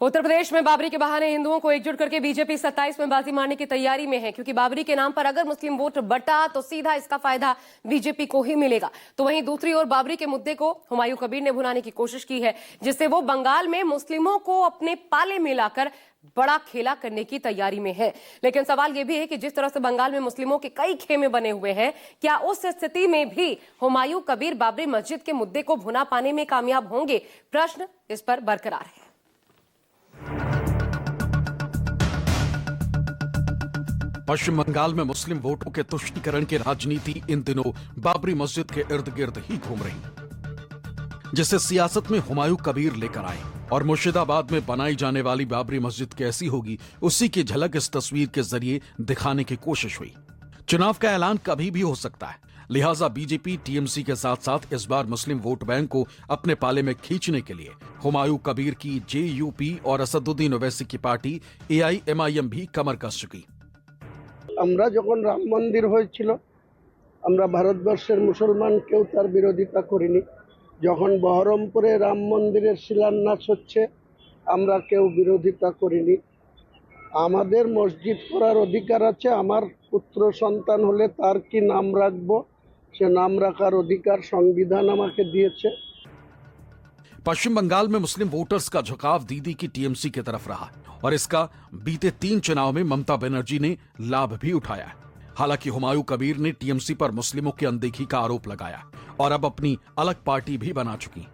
उत्तर प्रदेश में बाबरी के बहाने हिंदुओं को एकजुट करके बीजेपी 27 में बाजी मारने की तैयारी में है, क्योंकि बाबरी के नाम पर अगर मुस्लिम वोट बटा तो सीधा इसका फायदा बीजेपी को ही मिलेगा। तो वहीं दूसरी ओर बाबरी के मुद्दे को हुमायूं कबीर ने भुनाने की कोशिश की है, जिससे वो बंगाल में मुस्लिमों को अपने पाले में लाकर बड़ा खेला करने की तैयारी में है। लेकिन सवाल यह भी है कि जिस तरह से बंगाल में मुस्लिमों के कई खेमे बने हुए हैं, क्या उस स्थिति में भी हुमायूं कबीर बाबरी मस्जिद के मुद्दे को भुना पाने में कामयाब होंगे? प्रश्न इस पर बरकरार है। पश्चिम बंगाल में मुस्लिम वोटों के तुष्टीकरण की राजनीति इन दिनों बाबरी मस्जिद के इर्द गिर्द ही घूम रही, जिसे सियासत में हुमायूं कबीर लेकर आए और मुर्शिदाबाद में बनाई जाने वाली बाबरी मस्जिद कैसी होगी, उसी की झलक इस तस्वीर के जरिए दिखाने की कोशिश हुई। चुनाव का ऐलान कभी भी हो सकता है, लिहाजा बीजेपी टीएमसी के साथ साथ इस बार मुस्लिम वोट बैंक को अपने पाले में खींचने के लिए हुमायूं कबीर की जेयूपी और असदुद्दीन ओवैसी की पार्टी एआईएमआईएम भी कमर कस चुकी। আমরা যখন রাম মন্দির হয়েছিল আমরা ভারতবর্ষের মুসলমান কেউ তার বিরোধিতা করিনি। যখন বহরমপুরে রাম মন্দিরের শিলান্যাস হচ্ছে আমরা কেউ বিরোধিতা করিনি। আমাদের মসজিদ করার অধিকার আছে। আমার পুত্র সন্তান হলে তার কি নাম রাখবো সে নাম রাখার অধিকার সংবিধান আমাকে দিয়েছে। पश्चिम बंगाल में मुस्लिम वोटर्स का झुकाव दीदी की टीएमसी की तरफ रहा और इसका बीते 3 चुनाव में ममता बनर्जी ने लाभ भी उठाया। हालांकि हुमायूं कबीर ने टीएमसी पर मुस्लिमों की अनदेखी का आरोप लगाया और अब अपनी अलग पार्टी भी बना चुकी।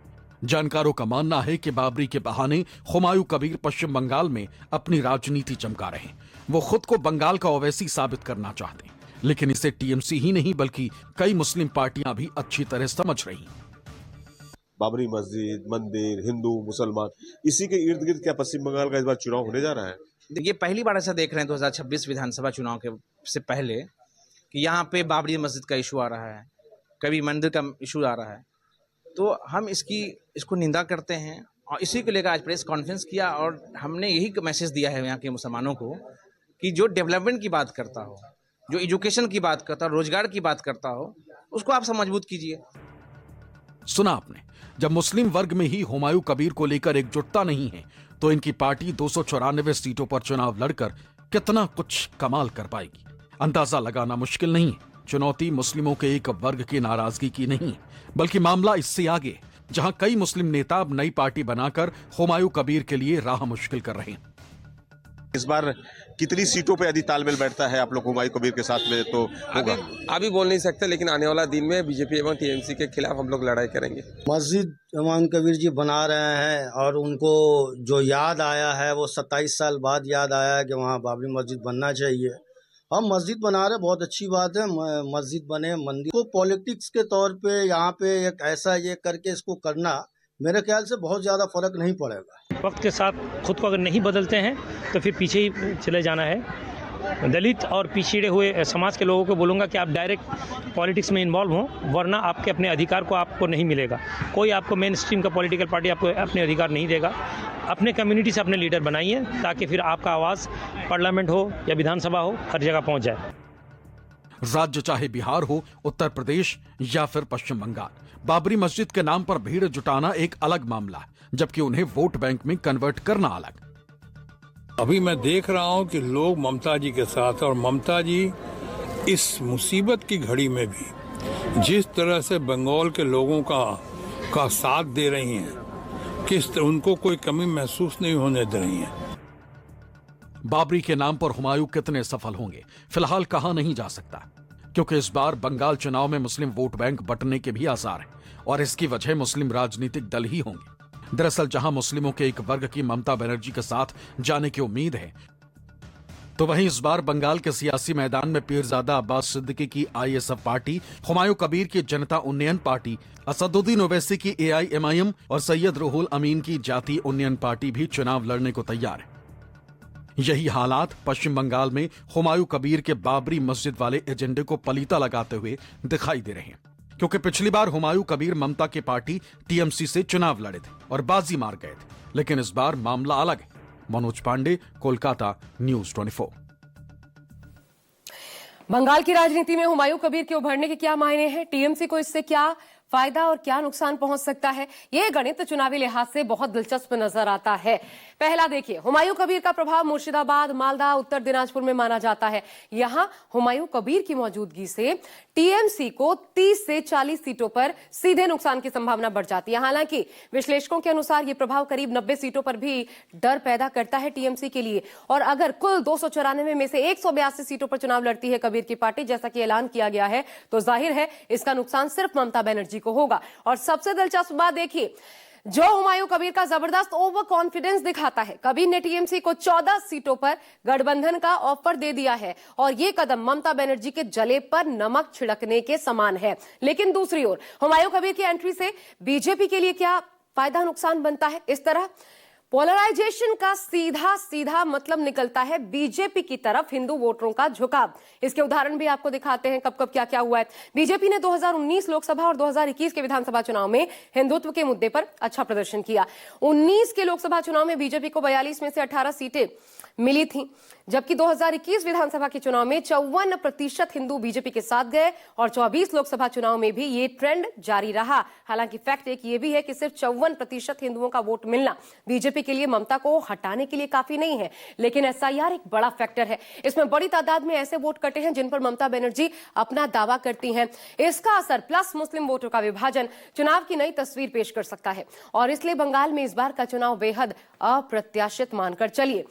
जानकारों का मानना है कि बाबरी के बहाने हुमायूं कबीर पश्चिम बंगाल में अपनी राजनीति चमका रहे। वो खुद को बंगाल का ओवैसी साबित करना चाहते, लेकिन इसे टीएमसी ही नहीं बल्कि कई मुस्लिम पार्टियां भी अच्छी तरह समझ रही। बाबरी मस्जिद, मंदिर, हिंदू, मुसलमान, इसी के इर्द गिर्द क्या पश्चिम बंगाल का इस बार चुनाव होने जा रहा है? देखिए, पहली बार ऐसा देख रहे हैं 2026 विधानसभा चुनाव के से पहले कि यहाँ पे बाबरी मस्जिद का इशू आ रहा है, कभी मंदिर का इशू आ रहा है। तो हम इसको निंदा करते हैं और इसी को लेकर आज प्रेस कॉन्फ्रेंस किया और हमने यही मैसेज दिया है यहाँ के मुसलमानों को कि जो डेवलपमेंट की बात करता हो, जो एजुकेशन की बात करता हो, रोजगार की बात करता हो, उसको आप सब मजबूत कीजिए। सुना आपने, जब मुस्लिम वर्ग में ही हुमायूं कबीर को लेकर एकजुटता नहीं है तो इनकी पार्टी 294 सीटों पर चुनाव लड़कर कितना कुछ कमाल कर पाएगी, अंदाजा लगाना मुश्किल नहीं है। चुनौती मुस्लिमों के एक वर्ग की नाराजगी की नहीं, बल्कि मामला इससे आगे, जहां कई मुस्लिम नेता अब नई पार्टी बनाकर हुमायूं कबीर के लिए राह मुश्किल कर रहे हैं। इस बार कितनी सीटों पे यदि तालमेल बैठता है आप लोग हुमायूं कबीर के साथ में तो होगा? अभी बोल नहीं सकते, लेकिन आने वाला दिन में बीजेपी एवं टीएमसी के खिलाफ हम लोग लड़ाई करेंगे। मस्जिद हुमायूं कबीर जी बना रहे हैं और उनको जो याद आया है वो 27 साल बाद याद आया है कि वहाँ बाबरी मस्जिद बनना चाहिए। हम मस्जिद बना रहे, बहुत अच्छी बात है, मस्जिद बने। मंदिर को पॉलिटिक्स के तौर पे यहाँ पे एक ऐसा ये करके इसको करना, मेरे ख्याल से बहुत ज़्यादा फर्क नहीं पड़ेगा। वक्त के साथ खुद को अगर नहीं बदलते हैं तो फिर पीछे ही चले जाना है। दलित और पिछड़े हुए समाज के लोगों को बोलूँगा कि आप डायरेक्ट पॉलिटिक्स में इन्वॉल्व हों, वरना आपके अपने अधिकार को आपको नहीं मिलेगा। कोई आपको मेन स्ट्रीम का पॉलिटिकल पार्टी आपको अपने अधिकार नहीं देगा। अपने कम्युनिटी से अपने लीडर बनाइए ताकि फिर आपका आवाज़ पार्लियामेंट हो या विधानसभा हो, हर जगह पहुँच जाए। राज्य चाहे बिहार हो, उत्तर प्रदेश या फिर पश्चिम बंगाल, बाबरी मस्जिद के नाम पर भीड़ जुटाना एक अलग मामला है, जबकि उन्हें वोट बैंक में कन्वर्ट करना अलग। अभी मैं देख रहा हूं कि लोग ममता जी के साथ, और ममता जी इस मुसीबत की घड़ी में भी जिस तरह से बंगाल के लोगों का साथ दे रही हैं, उनको कोई कमी महसूस नहीं होने दे रही हैं। बाबरी के नाम पर हुमायूं कितने सफल होंगे फिलहाल कहा नहीं जा सकता, क्योंकि इस बार बंगाल चुनाव में मुस्लिम वोट बैंक बंटने के भी आसार हैं और इसकी वजह मुस्लिम राजनीतिक दल ही होंगे। दरअसल जहां मुस्लिमों के एक वर्ग की ममता बनर्जी के साथ जाने की उम्मीद है, तो वहीं इस बार बंगाल के सियासी मैदान में पीरजादा अब्बास सिद्दीकी की आईएसएफ पार्टी, हुमायूं कबीर की जनता उन्नयन पार्टी, असदुद्दीन ओवैसी की एआईएमआईएम और सैयद रूहुल अमीन की जातीय उन्नयन पार्टी भी चुनाव लड़ने को तैयार है। यही हालात पश्चिम बंगाल में हुमायूं कबीर के बाबरी मस्जिद वाले एजेंडे को पलीता लगाते हुए दिखाई दे रहे हैं, क्योंकि पिछली बार हुमायूं कबीर ममता की पार्टी टीएमसी से चुनाव लड़े थे और बाजी मार गए थे, लेकिन इस बार मामला अलग है। मनोज पांडे, कोलकाता, न्यूज 24। बंगाल की राजनीति में हुमायूं कबीर के उभरने के क्या मायने हैं? टीएमसी को इससे क्या फायदा और क्या नुकसान पहुंच सकता है, यह गणित चुनावी लिहाज से बहुत दिलचस्प नजर आता है। पहला देखिए, हुमायूं कबीर का प्रभाव मुर्शिदाबाद, मालदा, उत्तर दिनाजपुर में माना जाता है। यहां हुमायूं कबीर की मौजूदगी से टीएमसी को 30 से 40 सीटों पर सीधे नुकसान की संभावना बढ़ जाती है। हालांकि विश्लेषकों के अनुसार यह प्रभाव करीब 90 सीटों पर भी डर पैदा करता है टीएमसी के लिए। और अगर कुल 294 में से 182 सीटों पर चुनाव लड़ती है कबीर की पार्टी, जैसा कि ऐलान किया गया है, तो जाहिर है इसका नुकसान सिर्फ ममता बनर्जी को होगा। और सबसे दिलचस्प बात देखिए, जो हुमायूं कबीर का जबरदस्त ओवर कॉन्फिडेंस दिखाता है। कबीर ने टीएमसी को 14 सीटों पर गठबंधन का ऑफर दे दिया है और यह कदम ममता बनर्जी के जले पर नमक छिड़कने के समान है। लेकिन दूसरी ओर हुमायूं कबीर की एंट्री से बीजेपी के लिए क्या फायदा नुकसान बनता है? इस तरह पोलराइजेशन का सीधा मतलब निकलता है बीजेपी की तरफ हिंदू वोटरों का झुकाव। इसके उदाहरण भी आपको दिखाते हैं कब क्या हुआ है। बीजेपी ने 2019 लोकसभा और 2021 के विधानसभा चुनाव में हिंदुत्व के मुद्दे पर अच्छा प्रदर्शन किया। 19 के लोकसभा चुनाव में बीजेपी को 42 में से 18 सीटें मिली थी, जबकि 2021 विधानसभा के चुनाव में 54% हिंदू बीजेपी के साथ गए और 24 लोकसभा चुनाव में भी ये ट्रेंड जारी रहा। हालांकि फैक्ट एक ये भी है कि सिर्फ 54% हिंदुओं का वोट मिलना बीजेपी के लिए ममता को हटाने के लिए काफी नहीं है। लेकिन एसआईआर एक बड़ा फैक्टर है। इसमें बड़ी तादाद में ऐसे वोट कटे हैं जिन पर ममता बनर्जी अपना दावा करती हैं। इसका असर प्लस मुस्लिम वोटों का विभाजन चुनाव की नई तस्वीर पेश कर सकता है और इसलिए बंगाल में इस बार का चुनाव बेहद अप्रत्याशित मानकर चलिए।